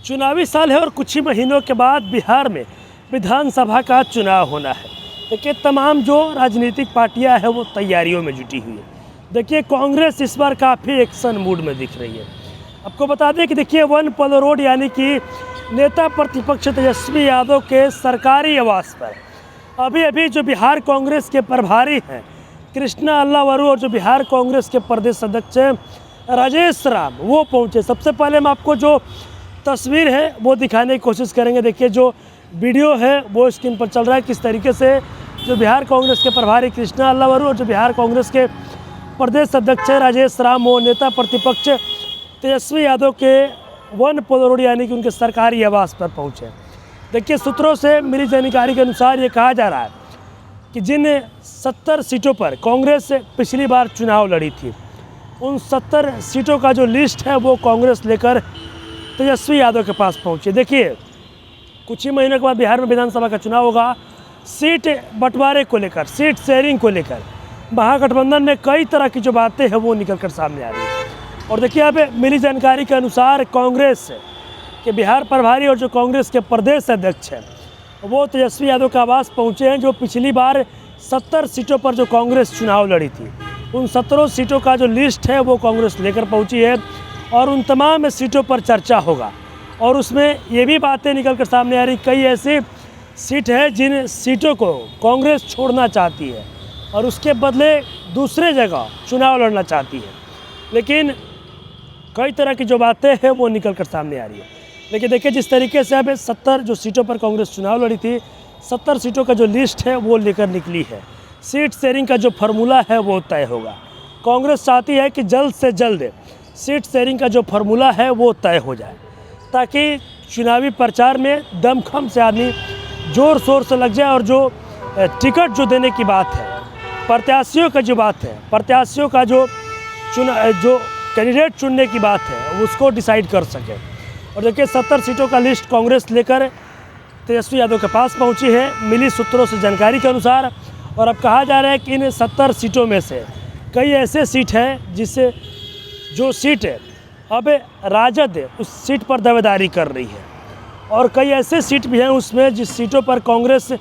चुनावी साल है और कुछ ही महीनों के बाद बिहार में विधानसभा का चुनाव होना है। देखिए तमाम जो राजनीतिक पार्टियां हैं वो तैयारियों में जुटी हुई है। देखिए कांग्रेस इस बार काफ़ी एक्शन मूड में दिख रही है। आपको बता दें कि देखिए वन पोलो रोड यानी कि नेता प्रतिपक्ष तेजस्वी यादव के सरकारी आवास पर अभी जो बिहार कांग्रेस के प्रभारी हैं कृष्णा अल्लावरू और जो बिहार कांग्रेस के प्रदेश अध्यक्ष राजेश राम वो पहुँचे। सबसे पहले हम आपको जो तस्वीर है वो दिखाने की कोशिश करेंगे। देखिए जो वीडियो है वो स्क्रीन पर चल रहा है, किस तरीके से जो बिहार कांग्रेस के प्रभारी कृष्णा अल्लावरू और जो बिहार कांग्रेस के प्रदेश अध्यक्ष राजेश राम वो नेता प्रतिपक्ष तेजस्वी यादव के वन पोलो रोड यानी कि उनके सरकारी आवास पर पहुँचे। देखिए सूत्रों से मिली जानकारी के अनुसार ये कहा जा रहा है कि जिन 70 सीटों पर कांग्रेस पिछली बार चुनाव लड़ी थी उन 70 सीटों का जो लिस्ट है वो कांग्रेस लेकर तेजस्वी यादव के पास पहुंचे। देखिए कुछ ही महीनों के बाद बिहार में विधानसभा का चुनाव होगा। सीट बंटवारे को लेकर, सीट शेयरिंग को लेकर महागठबंधन में कई तरह की जो बातें हैं वो निकल कर सामने आ रही है। और देखिए अब मिली जानकारी के अनुसार कांग्रेस के बिहार प्रभारी और जो कांग्रेस के प्रदेश अध्यक्ष हैं वो तेजस्वी यादव के आवास पहुँचे हैं। जो पिछली बार 70 सीटों पर जो कांग्रेस चुनाव लड़ी थी उन 17 सीटों का जो लिस्ट है वो कांग्रेस लेकर पहुँची है और उन तमाम सीटों पर चर्चा होगा। और उसमें ये भी बातें निकल कर सामने आ रही, कई ऐसी सीट है जिन सीटों को कांग्रेस छोड़ना चाहती है और उसके बदले दूसरे जगह चुनाव लड़ना चाहती है। लेकिन कई तरह की जो बातें हैं वो निकल कर सामने आ रही है। लेकिन देखिए जिस तरीके से अब 70 जो सीटों पर कांग्रेस चुनाव लड़ी थी 70 सीटों का जो लिस्ट है वो लेकर निकली है। सीट शेयरिंग का जो फार्मूला है वो तय होगा। कांग्रेस चाहती है कि जल्द से जल्द सीट शेयरिंग का जो फार्मूला है वो तय हो जाए ताकि चुनावी प्रचार में दमखम से आदमी ज़ोर शोर से लग जाए और जो टिकट जो देने की बात है, प्रत्याशियों का जो बात है, प्रत्याशियों का जो कैंडिडेट चुनने की बात है उसको डिसाइड कर सके। और देखिए 70 सीटों का लिस्ट कांग्रेस लेकर तेजस्वी यादव के पास पहुंची है मिली सूत्रों से जानकारी के अनुसार। और अब कहा जा रहा है कि इन 70 सीटों में से कई ऐसे सीट हैं जिससे जो सीट है अब राजद उस सीट पर दावेदारी कर रही है और कई ऐसे सीट भी हैं उसमें जिस सीटों पर कांग्रेस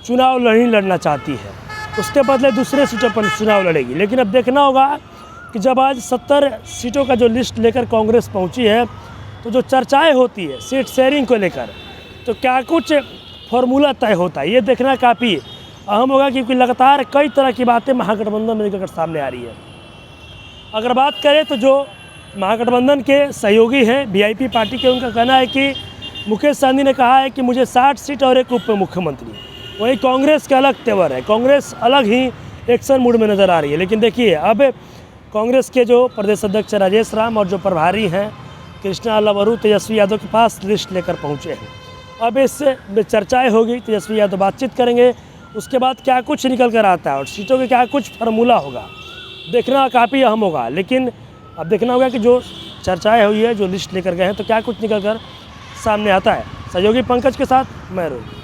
चुनाव नहीं लड़ना चाहती है, उसके बदले दूसरे सीटों पर चुनाव लड़ेगी। लेकिन अब देखना होगा कि जब आज 70 सीटों का जो लिस्ट लेकर कांग्रेस पहुंची है तो जो चर्चाएं होती है सीट शेयरिंग को लेकर तो क्या कुछ फॉर्मूला तय होता है ये देखना काफ़ी अहम होगा, क्योंकि लगातार कई तरह की बातें महागठबंधन में निकल कर सामने आ रही है। अगर बात करें तो जो महागठबंधन के सहयोगी हैं वीआईपी पार्टी के, उनका कहना है कि मुकेश सहनी ने कहा है कि मुझे 60 सीट और एक उप मुख्यमंत्री। वहीं कांग्रेस का अलग तेवर है, कांग्रेस अलग ही एक्शन मूड में नज़र आ रही है। लेकिन देखिए अब कांग्रेस के जो प्रदेश अध्यक्ष राजेश राम और जो प्रभारी हैं कृष्णा अल्लावरू तेजस्वी यादव के पास लिस्ट लेकर पहुँचे हैं। अब इससे चर्चाएँ होगी, तेजस्वी यादव बातचीत करेंगे, उसके बाद क्या कुछ निकल कर आता है और सीटों के क्या कुछ फार्मूला होगा देखना काफ़ी अहम होगा। लेकिन अब देखना होगा कि जो चर्चाएं हुई है, जो लिस्ट लेकर गए हैं तो क्या कुछ निकल कर सामने आता है। सहयोगी पंकज के साथ मैं रोहित।